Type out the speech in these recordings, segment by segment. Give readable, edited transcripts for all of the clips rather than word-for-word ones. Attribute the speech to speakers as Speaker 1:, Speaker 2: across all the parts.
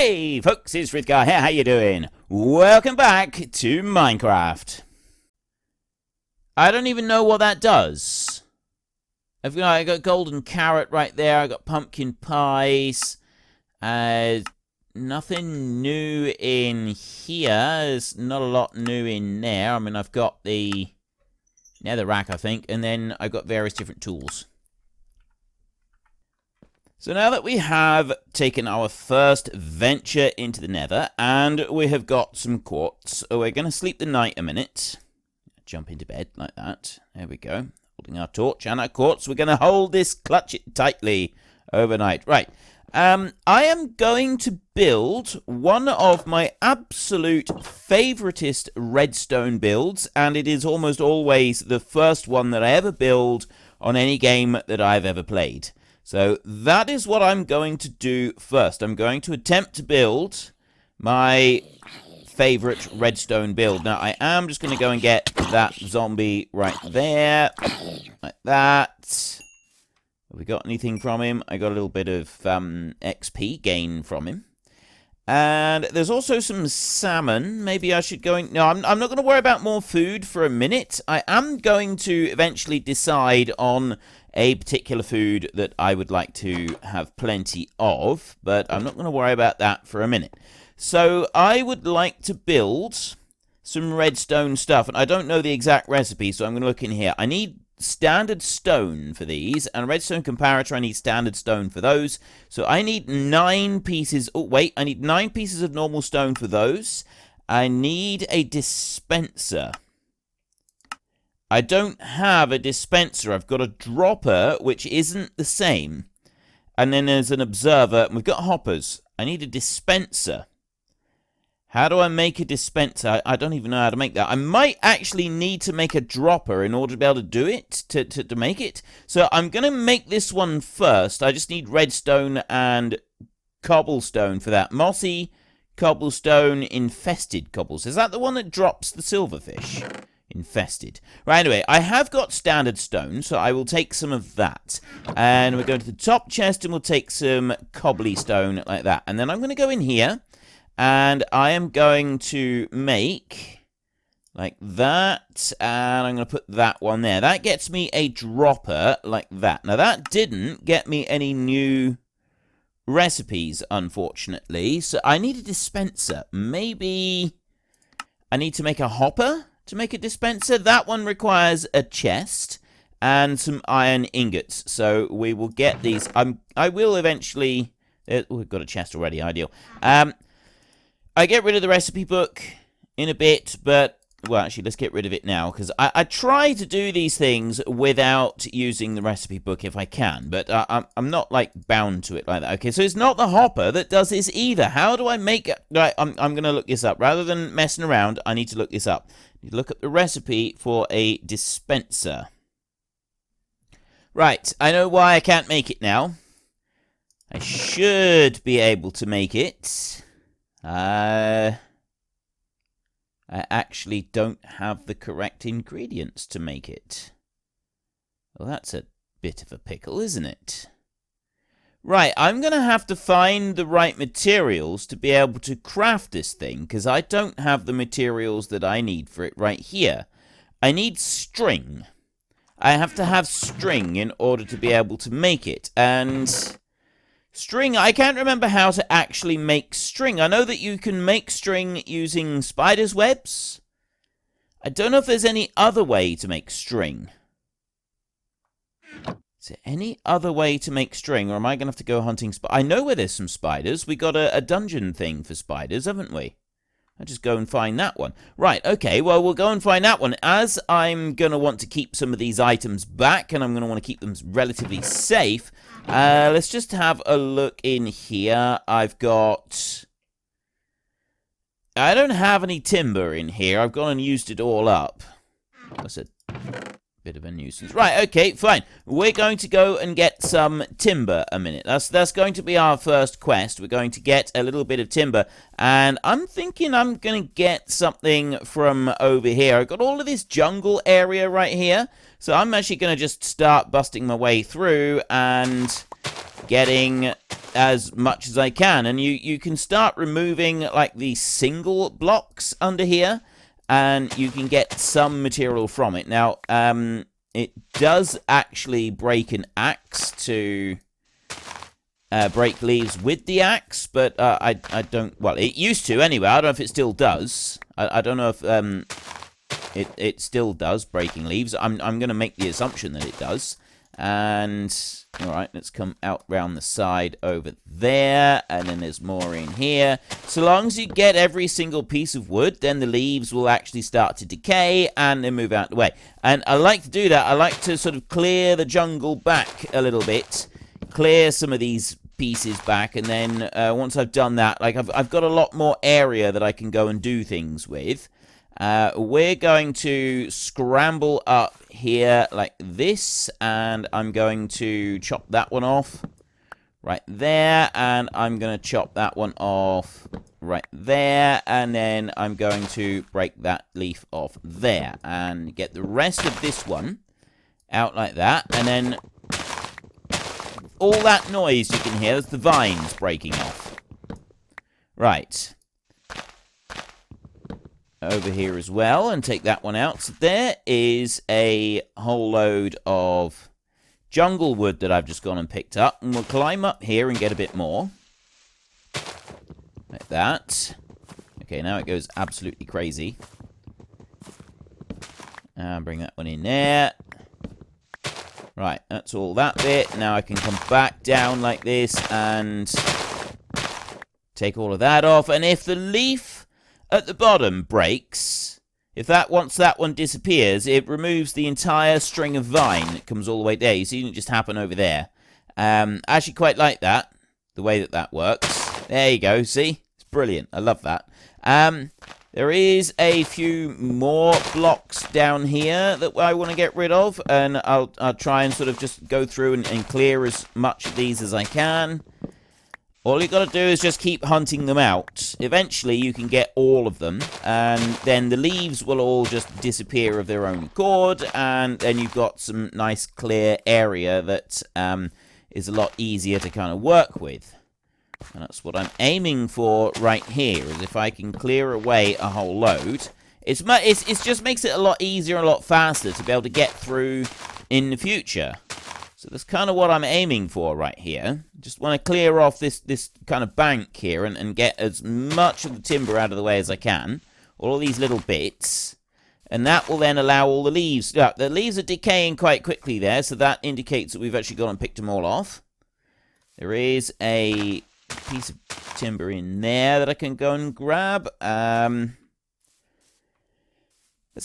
Speaker 1: Hey folks, it's Frithgar here, how you doing? Welcome back to Minecraft. I don't even know what that does. I got golden carrot right there, I got pumpkin pies. Nothing new in here, there's not a lot new in there. I mean, I've got the nether rack, I think, and then I've got various different tools. So now that we have taken our first venture into the nether, and we have got some quartz, we're going to sleep the night a minute. Jump into bed like that. There we go. Holding our torch and our quartz. We're going to hold this, clutch it tightly overnight. Right. I am going to build one of my absolute favoritist redstone builds, and it is almost always the first one that I ever build on any game that I've ever played. So that is what I'm going to do first. I'm going to attempt to build my favorite redstone build. Now, I am just going to go and get that zombie right there. Like that. Have we got anything from him? I got a little bit of XP gain from him. And there's also some salmon. Maybe I should go in... No, I'm not going to worry about more food for a minute. I am going to eventually decide on a particular food that I would like to have plenty of, but I'm not going to worry about that for a minute. So I would like to build some redstone stuff, and I don't know the exact recipe, so I'm going to look in here. I need standard stone for these, and redstone comparator, I need standard stone for those. So I need 9 pieces. Oh, wait, I need 9 pieces of normal stone for those. I need a dispenser. I don't have a dispenser. I've got a dropper, which isn't the same. And then there's an observer, and we've got hoppers. I need a dispenser. How do I make a dispenser? I don't even know how to make that. I might actually need to make a dropper in order to be able to do it, to make it. So I'm going to make this one first. I just need redstone and cobblestone for that. Mossy cobblestone, infested cobbles. Is that the one that drops the silverfish? Infested. Right, anyway, I have got standard stone, so I will take some of that. And we're going to the top chest, and we'll take some cobbly stone like that. And then I'm going to go in here, and I am going to make like that, and I'm going to put that one there. That gets me a dropper like that. Now, that didn't get me any new recipes, unfortunately, so I need a dispenser. Maybe I need to make a hopper to make a dispenser. That one requires a chest and some iron ingots, so we will get these. I will eventually... Oh, we've got a chest already, ideal. I get rid of the recipe book in a bit, but... Well, actually, let's get rid of it now, because I try to do these things without using the recipe book if I can, but I'm not, like, bound to it like that. Okay, so it's not the hopper that does this either. How do I make it? Right, I'm going to look this up. Rather than messing around, I need to look this up. I need to look up the recipe for a dispenser. Right, I know why I can't make it now. I should be able to make it. I actually don't have the correct ingredients to make it. Well, that's a bit of a pickle, isn't it? Right, I'm going to have to find the right materials to be able to craft this thing, because I don't have the materials that I need for it right here. I need string. I have to have string in order to be able to make it, and... String, I can't remember how to actually make string. I know that you can make string using spider's webs. I don't know if there's any other way to make string. Is there any other way to make string, or am I going to have to go hunting I know where there's some spiders. We got a dungeon thing for spiders, haven't we? I'll just go and find that one. Right, okay, well, we'll go and find that one. As I'm going to want to keep some of these items back, and I'm going to want to keep them relatively safe... let's just have a look in here. I've got... I don't have any timber in here. I've gone and used it all up. That's a bit of a nuisance. Right, okay, fine. We're going to go and get some timber a minute. That's going to be our first quest. We're going to get a little bit of timber. And I'm thinking I'm going to get something from over here. I've got all of this jungle area right here. So I'm actually going to just start busting my way through and getting as much as I can. And you can start removing like these single blocks under here, and you can get some material from it. Now, it does actually break an axe to break leaves with the axe, but I don't, well, it used to anyway. I don't know if it still does. I don't know if it still does breaking leaves. I'm going to make the assumption that it does. And all right, let's come out round the side over there, and then there's more in here. So long as you get every single piece of wood, then the leaves will actually start to decay and then move out the way. And I like to do that. I like to sort of clear the jungle back a little bit, clear some of these pieces back, and then once I've done that, like I've got a lot more area that I can go and do things with. We're going to scramble up here like this, and I'm going to chop that one off right there, and I'm going to chop that one off right there, and then I'm going to break that leaf off there, and get the rest of this one out like that, and then all that noise you can hear is the vines breaking off. Right. Over here as well, and take that one out. So there is a whole load of jungle wood that I've just gone and picked up, and we'll climb up here and get a bit more. Like that. Okay, now it goes absolutely crazy. And bring that one in there. Right, that's all that bit. Now I can come back down like this and take all of that off. And if the leaf at the bottom breaks, once that one disappears, it removes the entire string of vine that comes all the way there. You see it just happen over there. I actually quite like that, the way that works. There you go, see? It's brilliant. I love that. There is a few more blocks down here that I want to get rid of, and I'll try and sort of just go through and clear as much of these as I can. All you got to do is just keep hunting them out. Eventually, you can get all of them, and then the leaves will all just disappear of their own accord, and then you've got some nice clear area that is a lot easier to kind of work with. And that's what I'm aiming for right here, is if I can clear away a whole load. It just makes it a lot easier and a lot faster to be able to get through in the future. So that's kind of what I'm aiming for right here. Just want to clear off this kind of bank here and get as much of the timber out of the way as I can. All of these little bits. And that will then allow all the leaves. Yeah, the leaves are decaying quite quickly there, so that indicates that we've actually gone and picked them all off. There is a piece of timber in there that I can go and grab. That's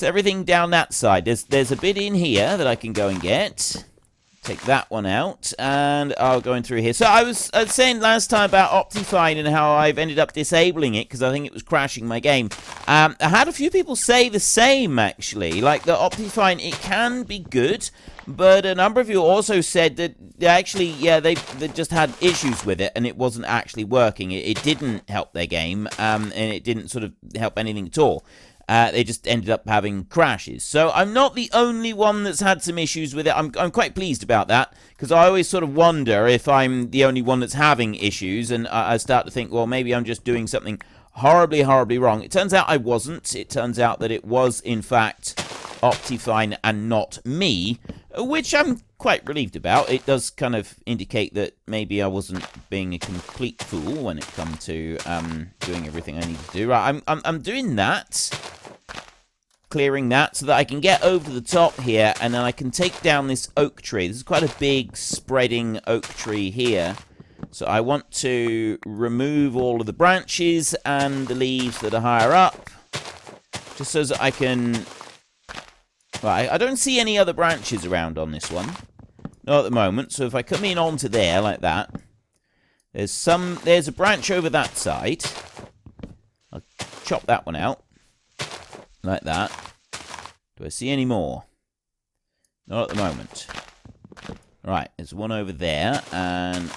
Speaker 1: everything down that side. There's a bit in here that I can go and get. Take that one out, and I'll go in through here. So I was saying last time about Optifine and how I've ended up disabling it because I think it was crashing my game. I had a few people say the same, actually. Like, the Optifine, it can be good, but a number of you also said that actually, yeah, they just had issues with it, and it wasn't actually working. It didn't help their game, and it didn't sort of help anything at all. They just ended up having crashes. So I'm not the only one that's had some issues with it. I'm quite pleased about that, because I always sort of wonder if I'm the only one that's having issues, and I start to think, well, maybe I'm just doing something horribly, horribly wrong. It turns out I wasn't. It turns out that it was, in fact, Optifine and not me, which I'm quite relieved about. It does kind of indicate that maybe I wasn't being a complete fool when it come to doing everything I need to do. Right, I'm doing that, clearing that, so that I can get over to the top here, and then I can take down this oak tree. This is quite a big, spreading oak tree here. So I want to remove all of the branches and the leaves that are higher up, just so that I can... Right, I don't see any other branches around on this one. Not at the moment. So if I come in onto there like that, there's a branch over that side. I'll chop that one out. Like that. Do I see any more? Not at the moment. Right, there's one over there, and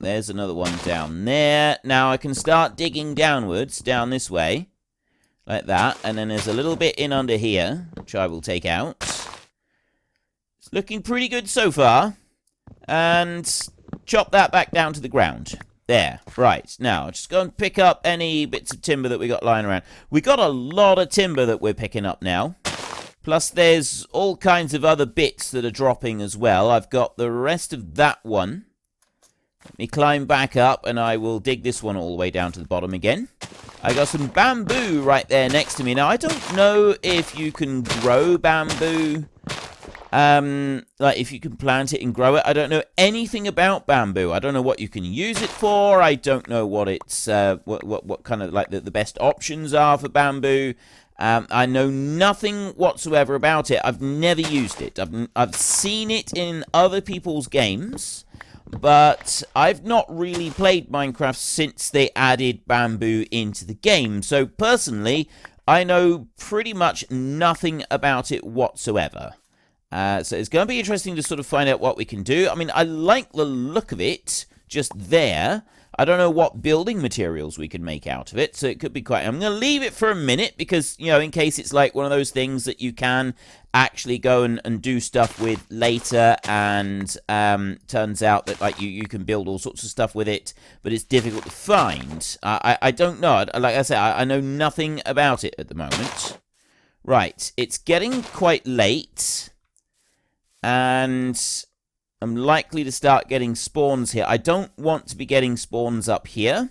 Speaker 1: there's another one down there. Now I can start digging downwards, down this way. Like that, and then there's a little bit in under here, which I will take out. It's looking pretty good so far. And chop that back down to the ground. There. Right. Now, just go and pick up any bits of timber that we got lying around. We got a lot of timber that we're picking up now. Plus, there's all kinds of other bits that are dropping as well. I've got the rest of that one. Let me climb back up, and I will dig this one all the way down to the bottom again. I got some bamboo right there next to me. Now, I don't know if you can grow bamboo. Like, if you can plant it and grow it. I don't know anything about bamboo. I don't know what you can use it for. I don't know what it's, what kind of, like, the best options are for bamboo. I know nothing whatsoever about it. I've never used it. I've seen it in other people's games, but I've not really played Minecraft since they added bamboo into the game. So, personally, I know pretty much nothing about it whatsoever. So it's going to be interesting to sort of find out what we can do. I mean, I like the look of it just there. I don't know what building materials we can make out of it, so it could be quite... I'm going to leave it for a minute because, you know, in case it's like one of those things that you can actually go and do stuff with later, and turns out that, like, you can build all sorts of stuff with it, but it's difficult to find. I don't know. Like I say, I know nothing about it at the moment. Right, it's getting quite late. And I'm likely to start getting spawns here. I don't want to be getting spawns up here.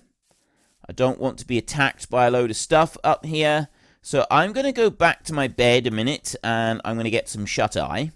Speaker 1: I don't want to be attacked by a load of stuff up here. So I'm going to go back to my bed a minute, and I'm going to get some shut-eye.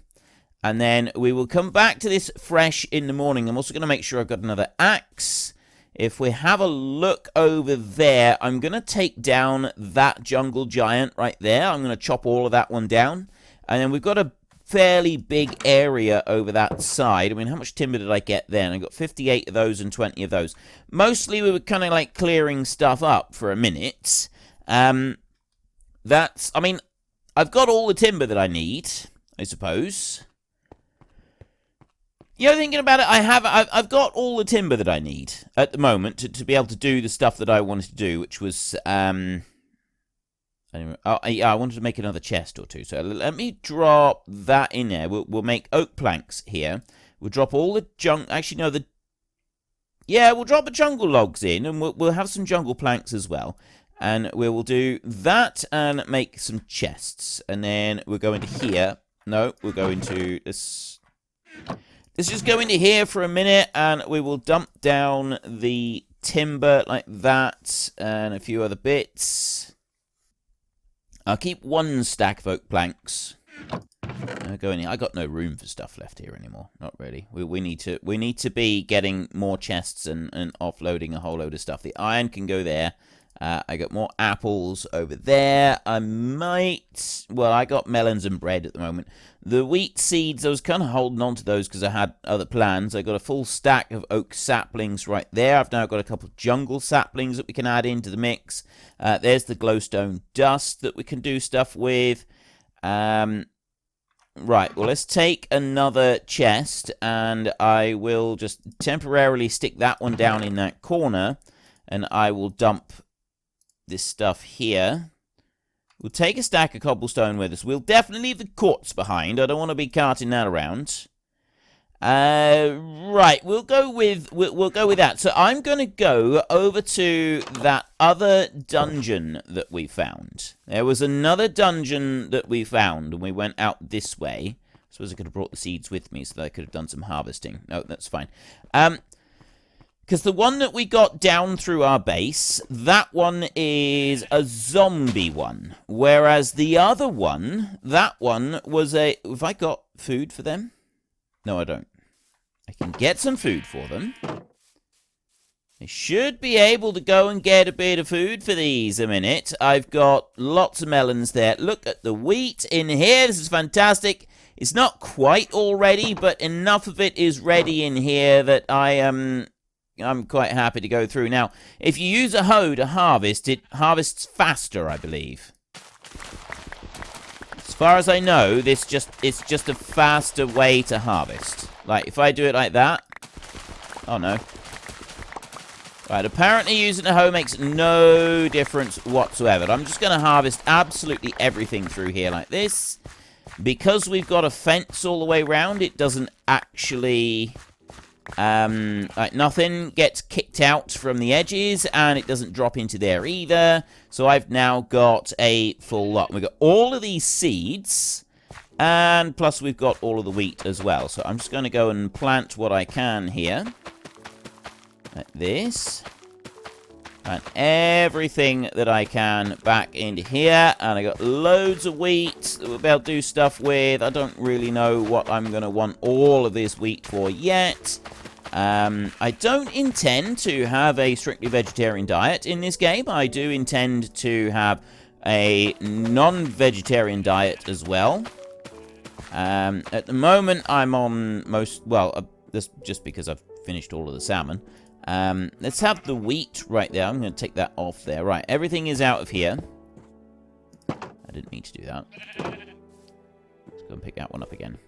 Speaker 1: And then we will come back to this fresh in the morning. I'm also going to make sure I've got another axe. If we have a look over there, I'm going to take down that jungle giant right there. I'm going to chop all of that one down. And then we've got a fairly big area over that side. I mean, how much timber did I get then? I got 58 of those and 20 of those. Mostly we were kind of like clearing stuff up for a minute. I mean, I've got all the timber that I need, I suppose. You know, thinking about it, I've got all the timber that I need at the moment to be able to do the stuff that I wanted to do, which was, anyway, I wanted to make another chest or two, so let me drop that in there. We'll make oak planks here. We'll drop all the actually, no, we'll drop the jungle logs in, and we'll have some jungle planks as well. And we will do that and make some chests. And then we'll go into here. No, we'll go into this. Let's just go into here for a minute, and we will dump down the timber like that, and a few other bits. I'll keep one stack of oak planks. Go in here. I got no room for stuff left here anymore. Not really. We need to be getting more chests and offloading a whole load of stuff. The iron can go there. I got more apples over there. I got melons and bread at the moment. The wheat seeds, I was kind of holding on to those because I had other plans. I got a full stack of oak saplings right there. I've now got a couple of jungle saplings that we can add into the mix. There's the glowstone dust that we can do stuff with. Right, well, let's take another chest, and I will just temporarily stick that one down in that corner, and I will dump this stuff here. We'll take a stack of cobblestone with us. We'll definitely leave the quartz behind. I don't want to be carting that around. Right, we'll go with that. So I'm going to go over to that other dungeon that we found. There was another dungeon that we found, and we went out this way. I suppose I could have brought the seeds with me so that I could have done some harvesting. No, that's fine. Because the one that we got down through our base, that one is a zombie one. Whereas the other one, that one was a... Have I got food for them? No, I don't. I can get some food for them. I should be able to go and get a bit of food for these a minute. I've got lots of melons there. Look at the wheat in here. This is fantastic. It's not quite all ready, but enough of it is ready in here that I'm quite happy to go through. Now, if you use a hoe to harvest, it harvests faster, I believe. As far as I know, it's just a faster way to harvest. Like, if I do it like that... Oh, no. Right, apparently using a hoe makes no difference whatsoever. I'm just going to harvest absolutely everything through here like this. Because we've got a fence all the way around, it doesn't actually... Like nothing gets kicked out from the edges, and it doesn't drop into there either. So I've now got a full lot. We've got all of these seeds, and plus we've got all of the wheat as well. So I'm just going to go and plant what I can here. Like this. And everything that I can back into here. And I got loads of wheat that we'll be able to do stuff with. I don't really know what I'm going to want all of this wheat for yet. I don't intend to have a strictly vegetarian diet in this game. I do intend to have a non-vegetarian diet as well. At the moment, I'm on this just because I've finished all of the salmon. Let's have the wheat right there. I'm going to take that off there. Right, everything is out of here. I didn't mean to do that. Let's go and pick that one up again.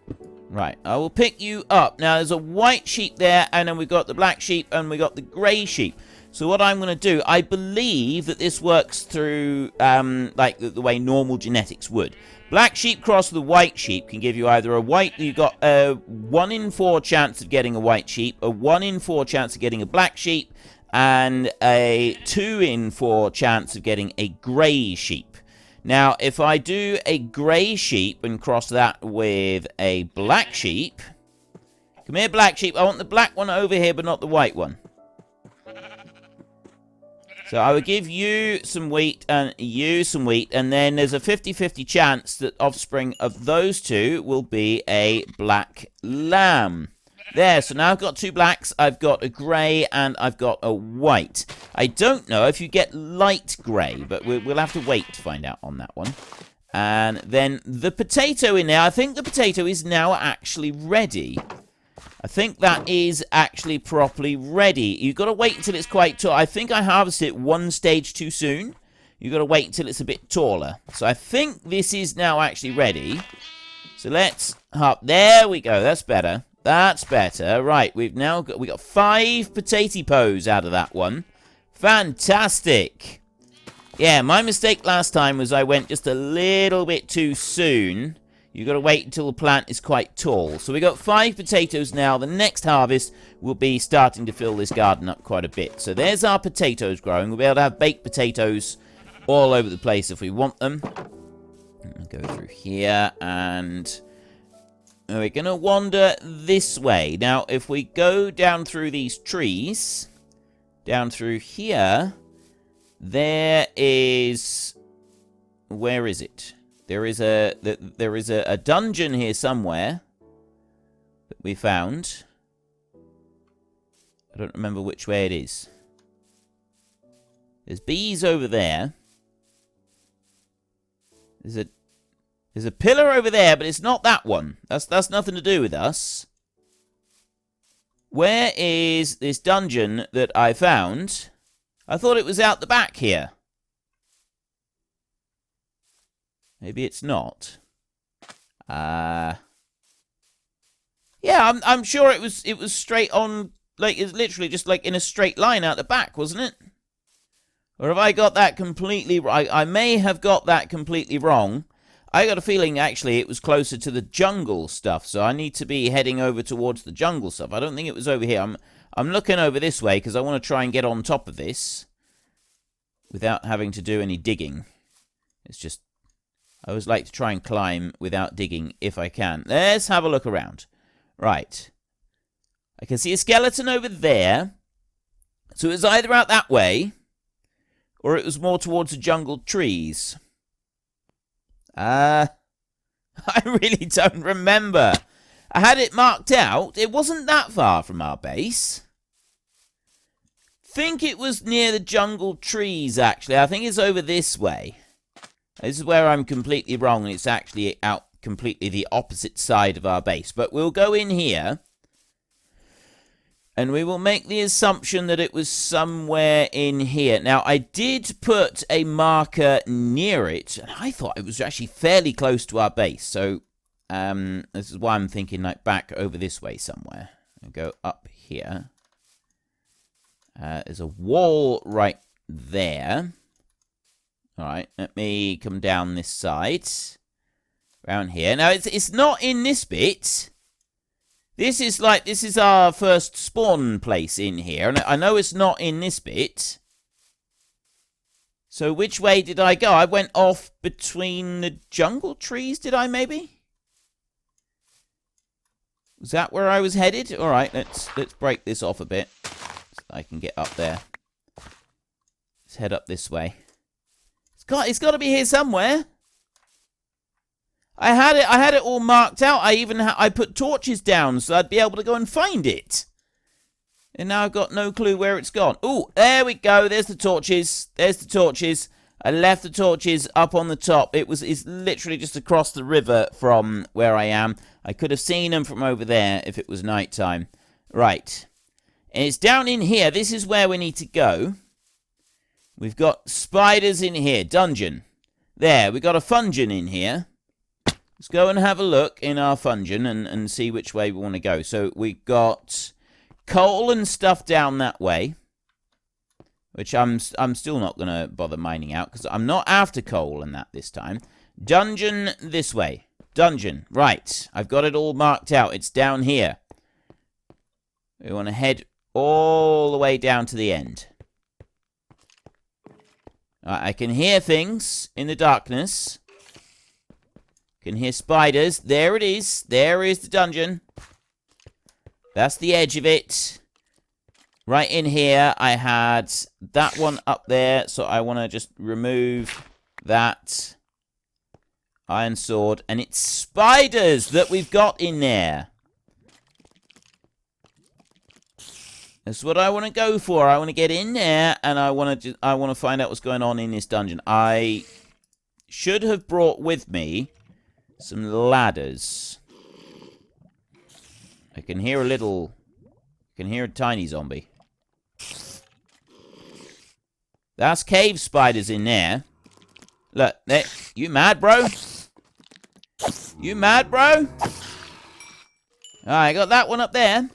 Speaker 1: Right, I will pick you up. Now, there's a white sheep there, and then we've got the black sheep, and we've got the grey sheep. So what I'm going to do, I believe that this works through, like, the way normal genetics would. Black sheep crossed with white sheep can give you either a white... You've got a 1 in 4 chance of getting a white sheep, a 1 in 4 chance of getting a black sheep, and a 2 in 4 chance of getting a grey sheep. Now, if I do a grey sheep and cross that with a black sheep... Come here, black sheep. I want the black one over here, but not the white one. So I will give you some wheat and you some wheat, and then there's a 50-50 chance that offspring of those two will be a black lamb. There, so now I've got 2 blacks, I've got a grey, and I've got a white. I don't know if you get light grey, but we'll have to wait to find out on that one. And then the potato in there, I think the potato is now actually ready. I think that is actually properly ready. You've got to wait until it's quite tall. I think I harvested it 1 stage too soon. You've got to wait until it's a bit taller. So I think this is now actually ready. So let's hop. There we go. That's better. That's better. Right, we got 5 potato-pos out of that one. Fantastic. Yeah, my mistake last time was I went just a little bit too soon. You've got to wait until the plant is quite tall. So we got 5 potatoes now. The next harvest will be starting to fill this garden up quite a bit. So there's our potatoes growing. We'll be able to have baked potatoes all over the place if we want them. Go through here, and we're going to wander this way. Now, if we go down through these trees, down through here, there is... Where is it? There is a dungeon here somewhere that we found. I don't remember which way it is. There's bees over there. There's a pillar over there, but it's not that one. That's nothing to do with us. Where is this dungeon that I found? I thought it was out the back here. Maybe it's not. Yeah, I'm sure it was straight on, like, it's literally just like in a straight line out the back, wasn't it? Or have I got that completely... I may have got that completely wrong. I got a feeling, actually, it was closer to the jungle stuff, so I need to be heading over towards the jungle stuff. I don't think it was over here. I'm looking over this way, because I want to try and get on top of this without having to do any digging. It's just... I always like to try and climb without digging if I can. Let's have a look around. Right. I can see a skeleton over there. So it was either out that way, or it was more towards the jungle trees. I really don't remember. I had it marked out. It wasn't that far from our base. Think it was near the jungle trees, actually. I think it's over this way. This is where I'm completely wrong, and it's actually out completely the opposite side of our base. But we'll go in here, and we will make the assumption that it was somewhere in here. Now, I did put a marker near it, and I thought it was actually fairly close to our base. So, this is why I'm thinking, like, back over this way somewhere. I'll go up here. There's a wall right there. Alright, let me come down this side. Around here. Now, it's not in this bit. This is our first spawn place in here. And I know it's not in this bit. So which way did I go? I went off between the jungle trees, did I maybe? Was that where I was headed? All right, let's break this off a bit so I can get up there. Let's head up this way. It's got to be here somewhere. I had it all marked out. I put torches down so I'd be able to go and find it. And now I've got no clue where it's gone. Oh, there we go. There's the torches. There's the torches. I left the torches up on the top. It's literally just across the river from where I am. I could have seen them from over there if it was nighttime. Right. And it's down in here. This is where we need to go. We've got spiders in here. Dungeon. There. We've got a fungeon in here. Let's go and have a look in our fungeon and see which way we want to go. So we've got coal and stuff down that way. Which I'm still not going to bother mining out, because I'm not after coal and that this time. Dungeon this way. Dungeon. Right. I've got it all marked out. It's down here. We want to head all the way down to the end. I can hear things in the darkness. Can hear spiders. There it is. There is the dungeon. That's the edge of it. Right in here, I had that one up there, so I want to just remove that iron sword. And it's spiders that we've got in there. That's what I want to go for. I want to get in there, and I want to find out what's going on in this dungeon. I should have brought with me some ladders. I can hear a tiny zombie. That's cave spiders in there. Look, there. You mad, bro? You mad, bro? Alright, I got that one up there.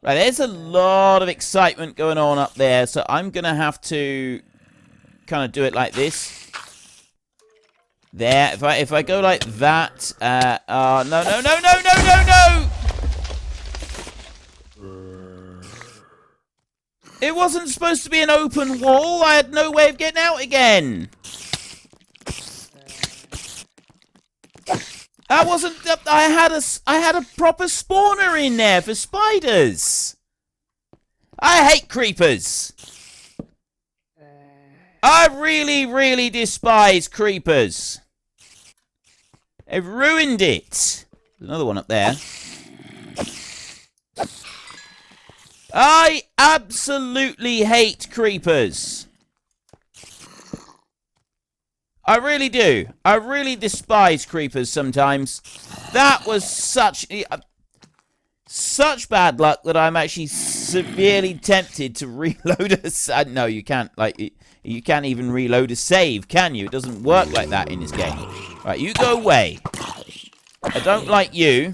Speaker 1: Right, there's a lot of excitement going on up there, so I'm going to have to kind of do it like this. There, if I go like that, no! It wasn't supposed to be an open wall. I had no way of getting out again. That wasn't. I had a proper spawner in there for spiders. I hate creepers. I really, really despise creepers. They've ruined it. There's another one up there. I absolutely hate creepers. I really do. I really despise creepers sometimes. That was such bad luck that I'm actually severely tempted to reload a... No, you can't. You can't even reload a save, can you? It doesn't work like that in this game. Right, you go away. I don't like you.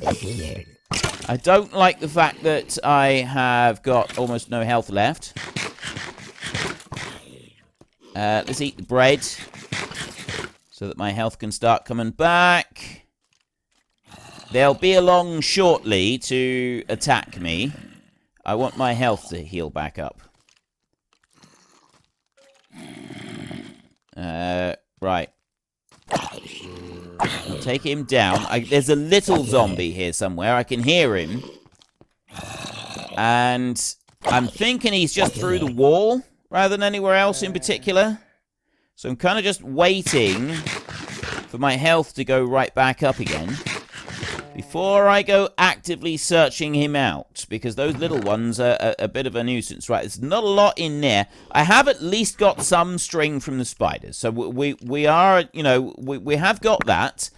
Speaker 1: I don't like the fact that I have got almost no health left. Let's eat the bread so that my health can start coming back. They'll be along shortly to attack me. I want my health to heal back up. Right. I'll take him down. There's a little zombie here somewhere. I can hear him. And I'm thinking he's just through the wall rather than anywhere else in particular. So I'm kind of just waiting for my health to go right back up again before I go actively searching him out, because those little ones are a bit of a nuisance. Right, there's not a lot in there. I have at least got some string from the spiders, so we are, you know, we have got that,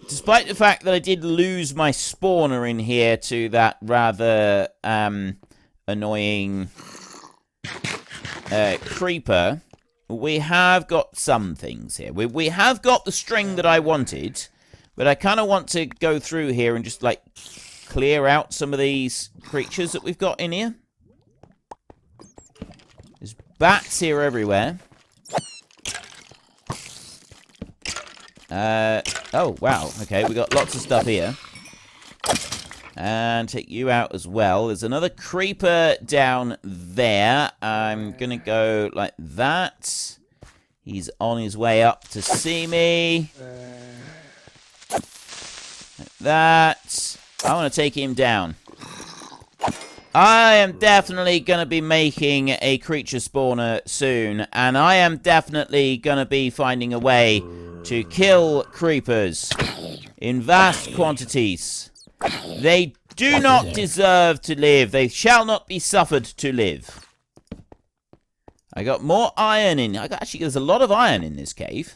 Speaker 1: despite the fact that I did lose my spawner in here to that rather annoying creeper. We have got some things here. We have got the string that I wanted. But I kind of want to go through here and just, like, clear out some of these creatures that we've got in here. There's bats here everywhere. Oh, wow. Okay, we got lots of stuff here. And take you out as well. There's another creeper down there. I'm going to go like that. He's on his way up to see me. Like that. I want to take him down. I am definitely going to be making a creature spawner soon. And I am definitely going to be finding a way to kill creepers in vast quantities. They do not deserve to live. They shall not be suffered to live. I got more iron in. Actually, there's a lot of iron in this cave.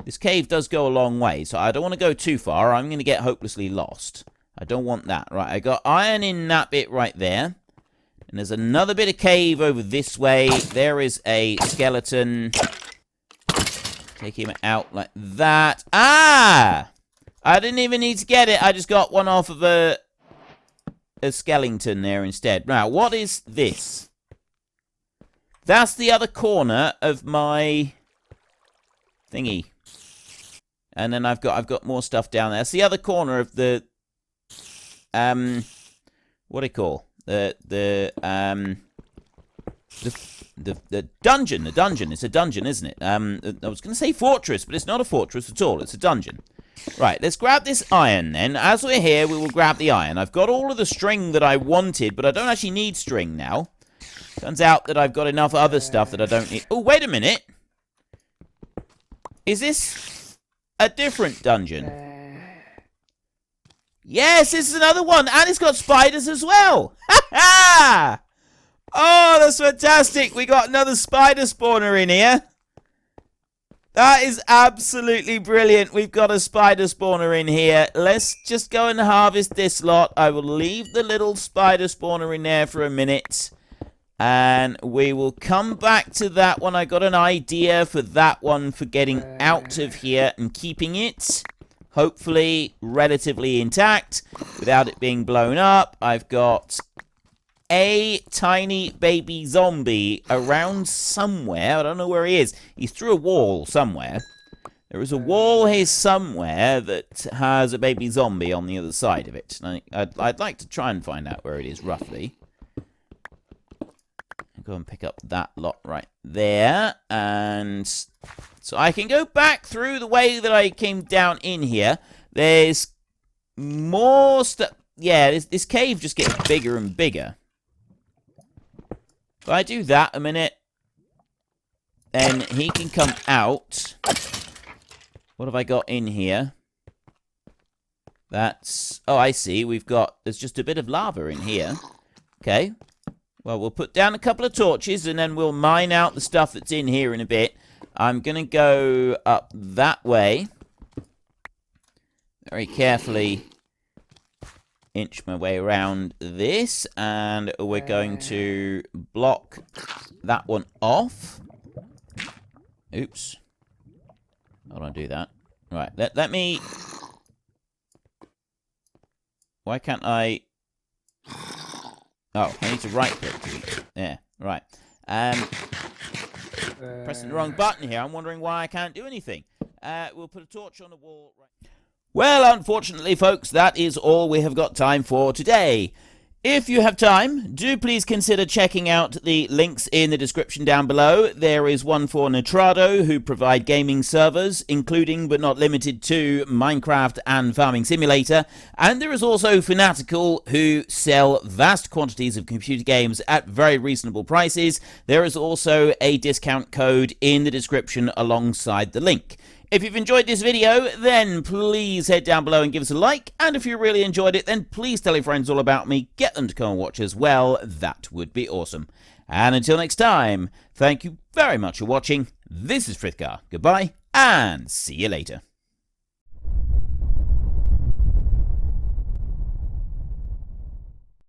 Speaker 1: This cave does go a long way, so I don't want to go too far. I'm going to get hopelessly lost. I don't want that. Right, I got iron in that bit right there. And there's another bit of cave over this way. There is a skeleton. Take him out like that. Ah! I didn't even need to get it. I just got one off of a skeleton there instead. Now, what is this? That's the other corner of my thingy. And then I've got more stuff down there. That's the other corner of the what do you call the dungeon. The dungeon. It's a dungeon, isn't it? I was going to say fortress, but it's not a fortress at all. It's a dungeon. Right, let's grab this iron then. As we're here, we will grab the iron. I've got all of the string that I wanted, but I don't actually need string now. Turns out that I've got enough other stuff that I don't need. Oh, wait a minute. Is this a different dungeon? Yes, this is another one. And it's got spiders as well. Ha ha! Oh, that's fantastic. We got another spider spawner in here. That is absolutely brilliant. We've got a spider spawner in here. Let's just go and harvest this lot. I will leave the little spider spawner in there for a minute. And we will come back to that one. I got an idea for that one for getting out of here and keeping it, hopefully, relatively intact without it being blown up. I've got a tiny baby zombie around somewhere. I don't know where he is. He's through a wall somewhere. There is a wall here somewhere that has a baby zombie on the other side of it. I'd like to try and find out where it is roughly. I'll go and pick up that lot right there. And so I can go back through the way that I came down in here. There's more stuff. Yeah, this cave just gets bigger and bigger. If I do that a minute, then he can come out. What have I got in here? That's... Oh, I see. There's just a bit of lava in here. Okay. Well, we'll put down a couple of torches, and then we'll mine out the stuff that's in here in a bit. I'm going to go up that way. Very carefully inch my way around this, and we're going to block that one off. Oops. How do I do that? Right, let me... Why can't I... Oh, I need to right-click. Yeah, right. Pressing the wrong button here. I'm wondering why I can't do anything. We'll put a torch on the wall. Right. Well, unfortunately, folks, that is all we have got time for today. If you have time, do please consider checking out the links in the description down below. There is one for Nitrado, who provide gaming servers, including but not limited to Minecraft and Farming Simulator. And there is also Fanatical, who sell vast quantities of computer games at very reasonable prices. There is also a discount code in the description alongside the link. If you've enjoyed this video, then please head down below and give us a like. And if you really enjoyed it, then please tell your friends all about me. Get them to come and watch as well. That would be awesome. And until next time, thank you very much for watching. This is Frithgar. Goodbye, and see you later.